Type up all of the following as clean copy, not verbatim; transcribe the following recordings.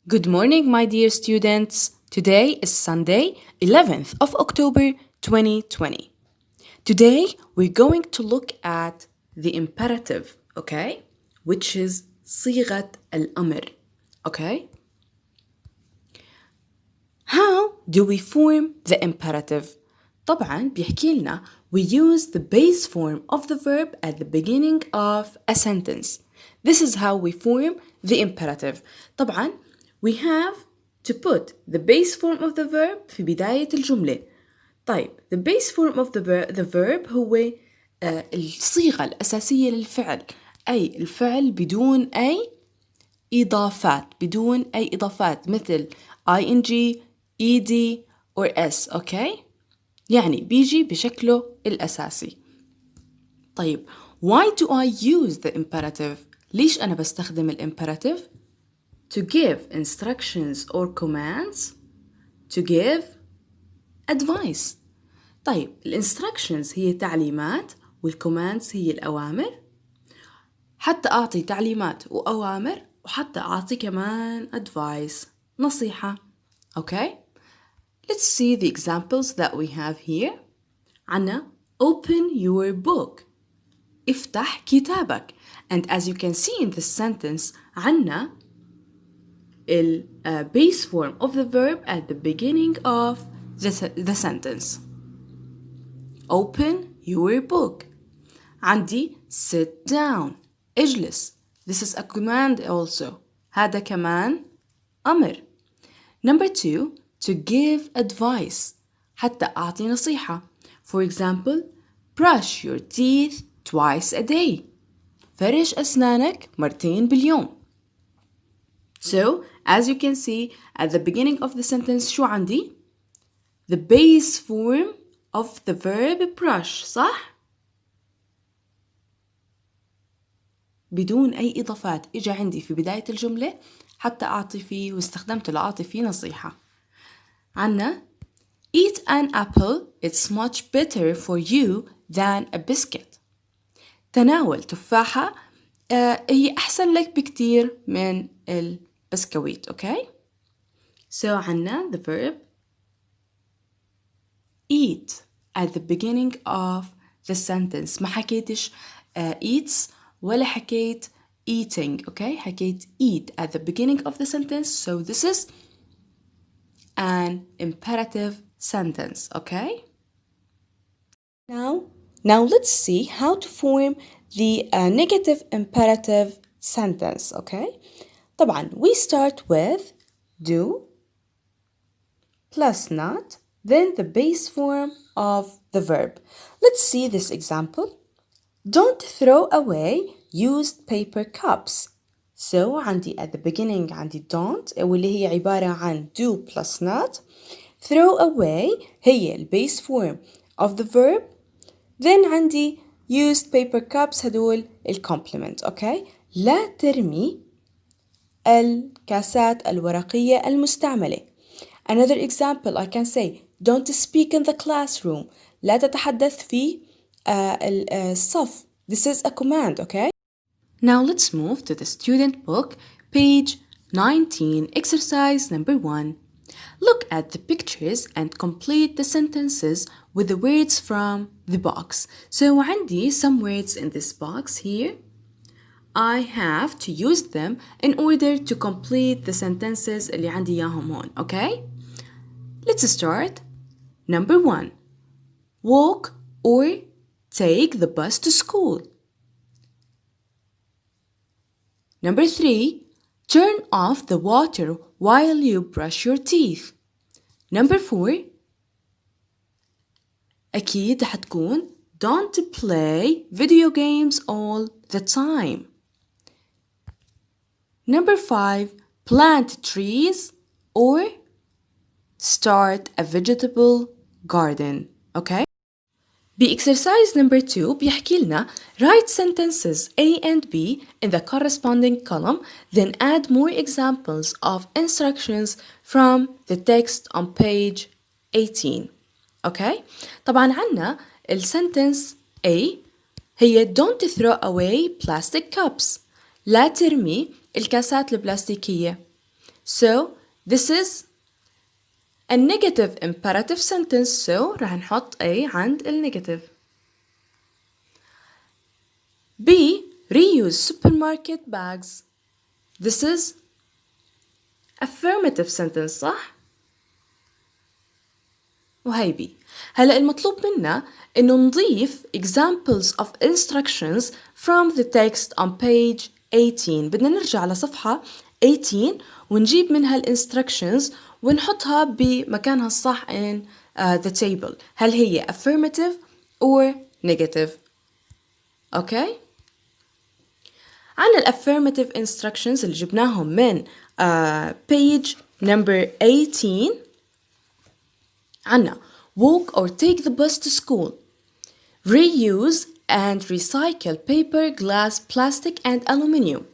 Good morning, my dear students. Today is Sunday, 11th of October, 2020. Today, we're going to look at the imperative, okay? Which is صيغة الأمر, okay? How do we form the imperative? طبعاً بيحكي لنا we use the base form of the verb at the beginning of a sentence. This is how we form the imperative. طبعاً we have to put the base form of the verb في بداية الجملة. طيب the base form of the verb هو الصيغة الأساسية للفعل، أي الفعل بدون أي إضافات مثل ing, ed or s, okay؟ يعني بيجي بشكله الأساسي. طيب why do I use the imperative؟ ليش أنا بستخدم imperative؟ To give instructions or commands, to give advice. طيب instructions هي تعليمات والcommands هي الأوامر. حتى أعطي تعليمات وأوامر وحتى أعطي كمان advice نصيحة. Okay? Let's see the examples that we have here. عنا open your book. افتح كتابك. And as you can see in this sentence عنا base form of the verb at the beginning of the sentence. Open your book. عندي sit down. اجلس. This is a command also. هذا كمان أمر. Number 2, to give advice. حتى أعطي نصيحة. For example, brush your teeth twice a day. فرش أسنانك مرتين باليوم. So, as you can see, at the beginning of the sentence شو عندي؟ The base form of the verb brush, صح؟ بدون أي إضافات إجا عندي في بداية الجملة حتى أعطي فيه واستخدمته لأعطي فيه نصيحة. عنا eat an apple, it's much better for you than a biscuit. تناول تفاحة هي أحسن لك بكتير من البسكويت, okay? So عنا the verb eat at the beginning of the sentence. ما حكيتش eats ولا حكيت eating, okay? حكيت eat at the beginning of the sentence. So this is an imperative sentence, okay? Now let's see how to form the negative imperative sentence, okay? طبعا we start with do plus not, then the base form of the verb. Let's see this example. Don't throw away used paper cups. So عندي at the beginning عندي don't واللي هي عبارة عن do plus not. Throw away هي ال base form of the verb. Then عندي used paper cups هدول ال complement, okay? لا ترمي الكاسات الورقية المستعملة. Another example I can say don't speak in the classroom. لا تتحدث في الصف. This is a command, okay? Now let's move to the student book, page 19, exercise number 1. Look at the pictures and complete the sentences with the words from the box. So عندي some words in this box here. I have to use them in order to complete the sentences اللي عندي إياهم هون, okay? Let's start. Number 1. Walk or take the bus to school. Number 3. Turn off the water while you brush your teeth. Number 4. أكيد حتكون don't play video games all the time. Number 5. Plant trees or start a vegetable garden, okay? بexercise number 2 بيحكي لنا write sentences A and B in the corresponding column, then add more examples of instructions from the text on page 18, okay? طبعا عنا السنتنس A هي don't throw away plastic cups. لا ترمي الكاسات البلاستيكية. So this is a negative imperative sentence. So راح نحط A عند النيجاتيف. B. Reuse supermarket bags. This is affirmative sentence صح؟ وهي B. هلأ المطلوب منا إنه نضيف examples of instructions from the text on page 18. بدنا نرجع على صفحة 18 ونجيب منها instructions ونحطها بمكانها الصح in the table. هل هي affirmative or negative؟ Okay? عنا affirmative instructions اللي جبناهم من page number 18. عنا walk or take the bus to school, reuse and recycle paper, glass, plastic and aluminium,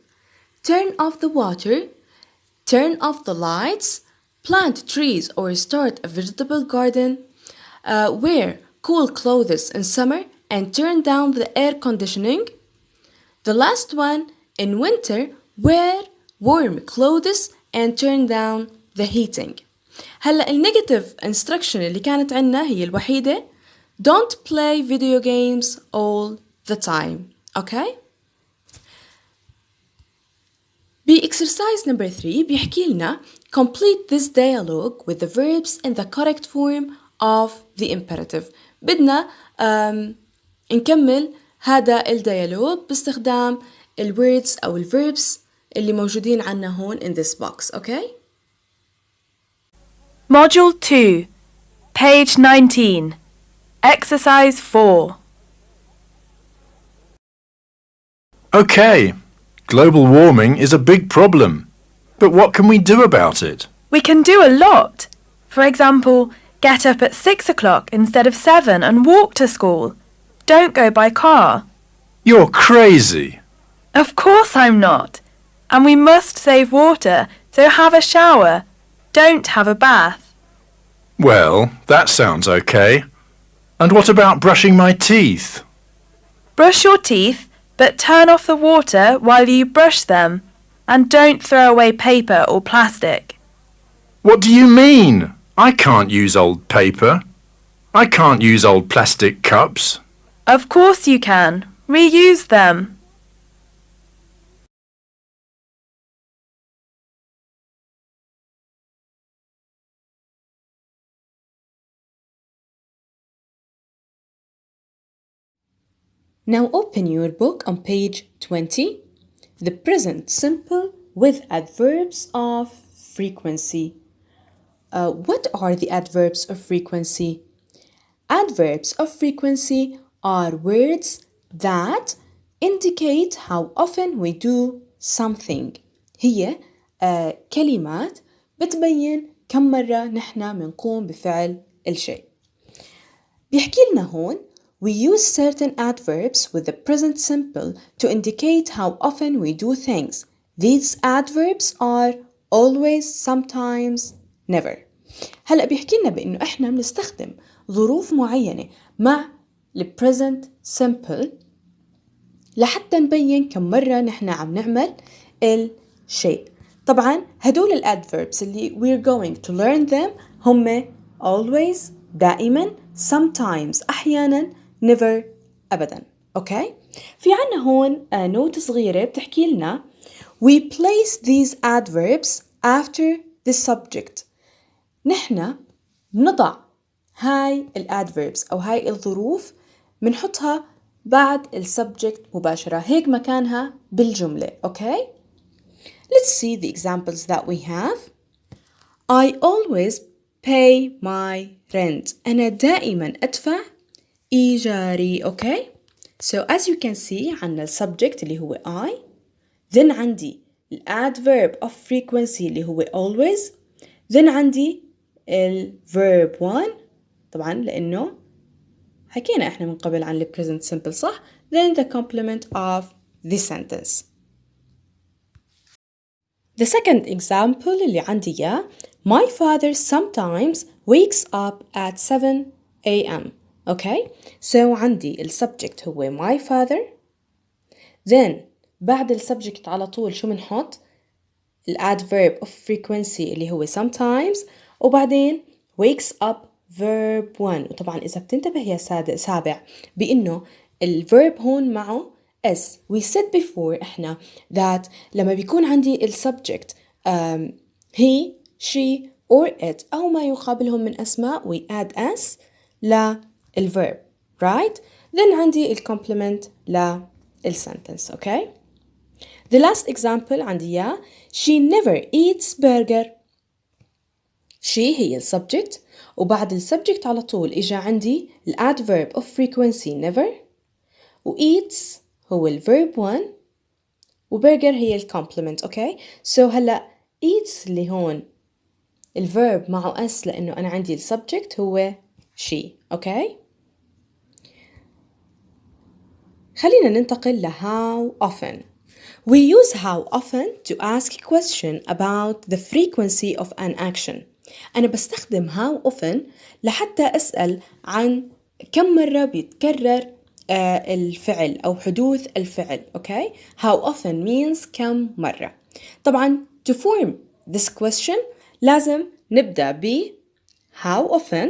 turn off the water, turn off the lights, plant trees or start a vegetable garden, wear cool clothes in summer and turn down the air conditioning. The last one, in winter, wear warm clothes and turn down the heating. هلأ النيجاتيف instruction اللي كانت عنا هي الوحيدة don't play video games all the time. Okay? exercise number 3 بيحكي لنا complete this dialogue with the verbs in the correct form of the imperative. بدنا نكمل هذا الديالوج باستخدام الwords أو الverbs اللي موجودين عنا هون in this box. Okay? Module 2, page 19, exercise 4. Okay, global warming is a big problem. But what can we do about it? We can do a lot. For example, get up at 6 o'clock instead of 7 and walk to school. Don't go by car. You're crazy. Of course I'm not. And we must save water, so have a shower. Don't have a bath. Well, that sounds okay. And what about brushing my teeth? Brush your teeth, but turn off the water while you brush them. And don't throw away paper or plastic. What do you mean? I can't use old paper. I can't use old plastic cups. Of course you can. Reuse them. Now open your book on page 20. The present simple with adverbs of frequency. What are the adverbs of frequency? Adverbs of frequency are words that indicate how often we do something. هي كلمات بتبين كم مرة نحن بنقوم بفعل الشيء. بيحكي لنا هون we use certain adverbs with the present simple to indicate how often we do things. These adverbs are always, sometimes, never. هلأ بيحكي لنا بأنه إحنا بنستخدم ظروف معينة مع ال present simple لحتى نبين كم مرة نحن عم نعمل الشيء. طبعا هدول ال adverbs اللي we're going to learn them هم always دائما, sometimes أحيانا, never أبدا. أوكي؟ في عنا هون نوت صغيرة بتحكي لنا we place these adverbs after the subject. نحن نضع هاي ال adverbs أو هاي الظروف منحطها بعد ال subject مباشرة. هيك مكانها بالجملة. أوكي؟ Let's see the examples that we have. I always pay my rent. أنا دائما أدفع إيجاري. Okay? So as you can see عنا subject اللي هو I. Then عندي adverb of frequency اللي هو always. Then عندي verb 1 طبعا لأنه حكينا إحنا من قبل عن present simple صح. Then the complement of the sentence. The second example اللي عندي إياه My father sometimes wakes up at 7 a.m. Okay? So عندي subject هو my father. Then بعد subject على طول شو منحط؟ الadverb of frequency اللي هو sometimes، وبعدين wakes up verb 1. وطبعا إذا بتنتبه يا سابع بإنه الverb هون معه S. We said before إحنا that لما بيكون عندي subject he, she or it أو ما يقابلهم من أسماء we add S للverb, right? Then عندي complement للsentence, okay? The last example عندي إياه she never eats burger. she هي subject وبعد subject على طول إجا عندي adverb of frequency never و eats هو verb 1 وبرجر هي complement, okay? So هلا eats اللي هون verb معه S لأنه أنا عندي subject هو she, okay? خلينا ننتقل ل how often. We use how often to ask a question about the frequency of an action. أنا بستخدم how often لحتى أسأل عن كم مرة بيتكرر الفعل أو حدوث الفعل, okay? How often means كم مرة. طبعا to form this question لازم نبدأ ب how often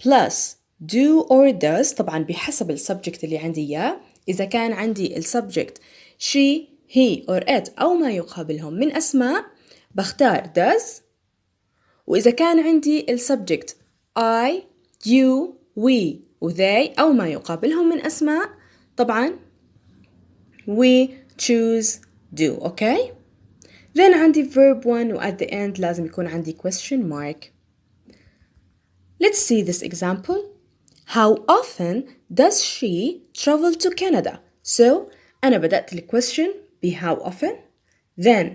plus do or does, طبعا بحسب السبجكت اللي عندي إياه. إذا كان عندي السبجكت she, he or it أو ما يقابلهم من أسماء بختار does. وإذا كان عندي السبجكت I, you, we و they أو ما يقابلهم من أسماء طبعا we choose do, okay? Then عندي verb 1 و at the end لازم يكون عندي question mark. Let's see this example. How often does she travel to Canada? So أنا بدأت الquestion ب how often, then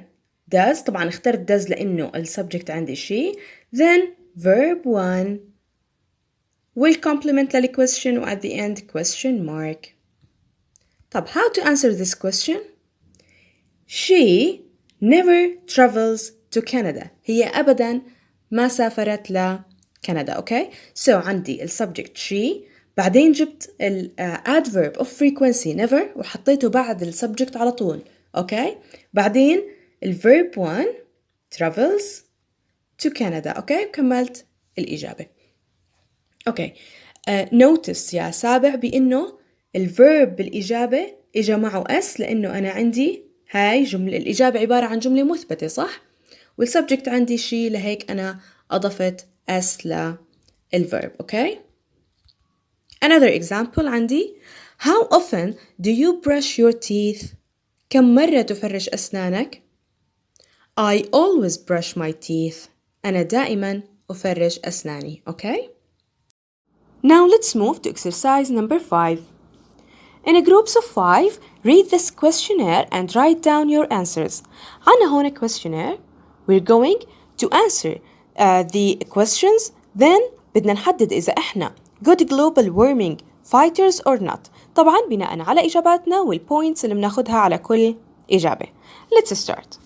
does, طبعا اخترت does لأنه السبجكت عندي she, then verb 1 will complement للquestion و at the end question mark. طب how to answer this question? She never travels to Canada. هي أبدا ما سافرت لكندا, okay? So عندي السبجكت she, بعدين جبت adverb of frequency never وحطيته بعد السبجكت على طول, okay? بعدين verb 1 travels to Canada, okay? وكملت الإجابة. okay. notice يا سابع بأنه الverb بالإجابة إجا معه S لأنه أنا عندي هاي جملة, الإجابة عبارة عن جملة مثبتة صح؟ والسبجكت عندي شي لهيك أنا أضفت S للverb, okay? Another example عندي How often do you brush your teeth? كم مرة تفرش أسنانك؟ I always brush my teeth. أنا دائما أفرش أسناني, okay? Now let's move to exercise number 5. In groups of 5, read this questionnaire and write down your answers. عنا هون questionnaire. We're going to answer the questions. Then بدنا نحدد إذا إحنا good global warming fighters or not. طبعا بناء على إجاباتنا والpoints اللي بناخدها على كل إجابة. Let's start.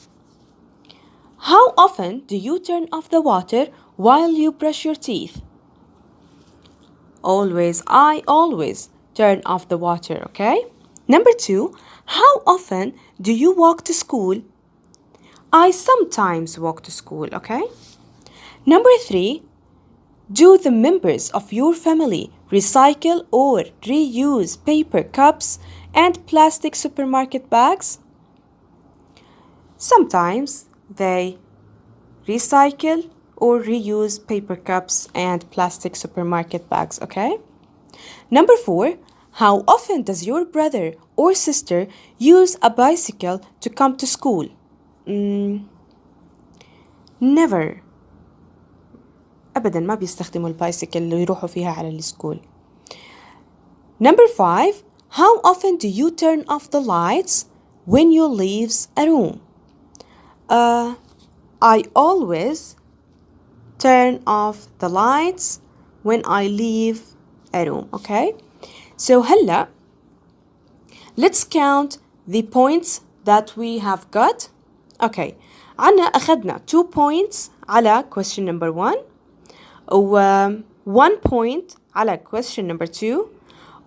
How often do you turn off the water while you brush your teeth? Always, I always turn off the water, okay? Number 2, how often do you walk to school? I sometimes walk to school, okay? Number 3, do the members of your family recycle or reuse paper cups and plastic supermarket bags? Sometimes they recycle or reuse paper cups and plastic supermarket bags, okay? Number 4, how often does your brother or sister use a bicycle to come to school? Never. أبداً ما بيستخدموا البايسيكل اللي يروحوا فيها على السكول. Number 5, how often do you turn off the lights when you leave a room? I always turn off the lights when I leave a room, okay? So هلا let's count the points that we have got. Okay, عنا أخذنا 2 points على question number 1 و 1 point على question number 2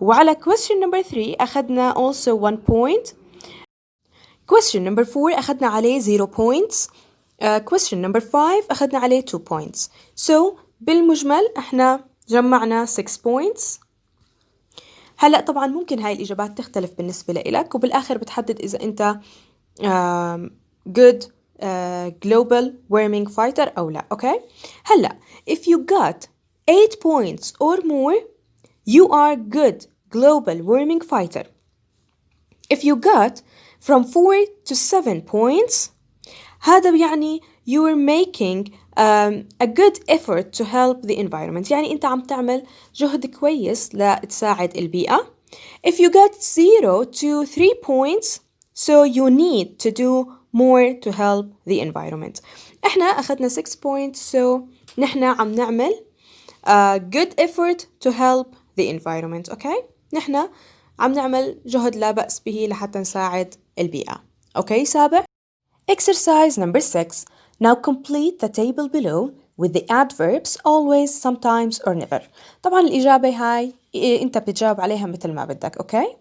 وعلى question number 3 أخذنا also 1 point. question number 4 أخذنا عليه 0 points question number 5 أخذنا عليه 2 points. So بالمجمل احنا جمعنا 6 points. هلأ طبعا ممكن هاي الإجابات تختلف بالنسبة لإلك، وبالآخر بتحدد إذا أنت good global warming fighter أو لا. أوكي؟ هلأ if you got 8 points or more you are good global warming fighter. If you got from 4 to 7 points هذا يعني you are making a good effort to help the environment. يعني أنت عم تعمل جهد كويس لتساعد البيئة. If you got 0 to 3 points so you need to do more to help the environment. إحنا أخذنا 6 points so نحن عم نعمل good effort to help the environment. أوكي؟ نحن عم نعمل جهد لا بأس به لحتى نساعد البيئة. أوكي سابع؟ Exercise number 6. Now complete the table below with the adverbs always, sometimes or never. طبعا الإجابة هاي أنت بتجاوب عليها مثل ما بدك. أوكي؟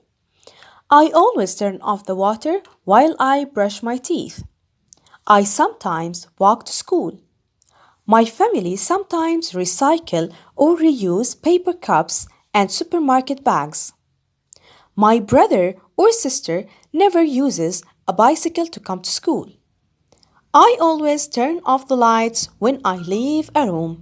I always turn off the water while I brush my teeth. I sometimes walk to school. My family sometimes recycle or reuse paper cups and supermarket bags. My brother or sister never uses a bicycle to come to school. I always turn off the lights when I leave a room.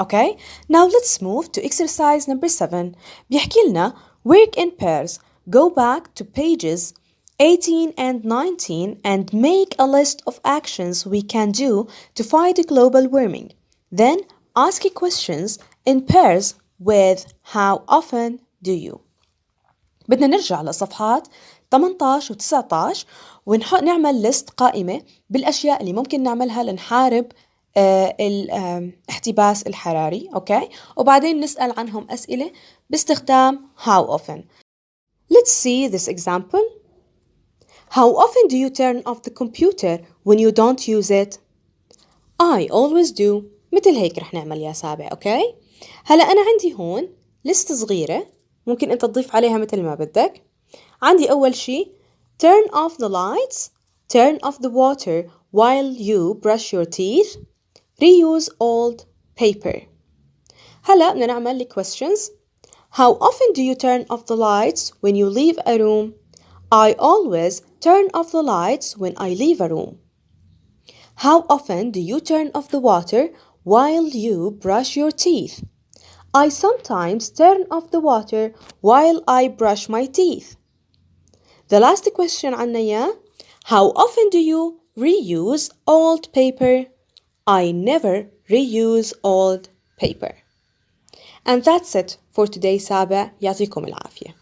Okay, now let's move to exercise number 7. بيحكي لنا work in pairs. Go back to pages 18 and 19 and make a list of actions we can do to fight global warming. Then ask questions in pairs with how often do you. بدنا نرجع لصفحات 18 و 19 ونعمل لست قائمة بالأشياء اللي ممكن نعملها لنحارب الاحتباس الحراري. أوكي؟ وبعدين نسأل عنهم أسئلة باستخدام how often. Let's see this example. How often do you turn off the computer when you don't use it? I always do. مثل هيك رح نعمل يا سابع. أوكي؟ هلأ أنا عندي هون لست صغيرة ممكن أنت تضيف عليها مثل ما بدك. عندي أول شي turn off the lights, turn off the water while you brush your teeth, reuse old paper. هلأ بدنا نعمل لي questions. How often do you turn off the lights when you leave a room? I always turn off the lights when I leave a room. How often do you turn off the water while you brush your teeth? I sometimes turn off the water while I brush my teeth. The last question عنا يا how often do you reuse old paper? I never reuse old paper. And that's it for today سابع. يعطيكم العافية.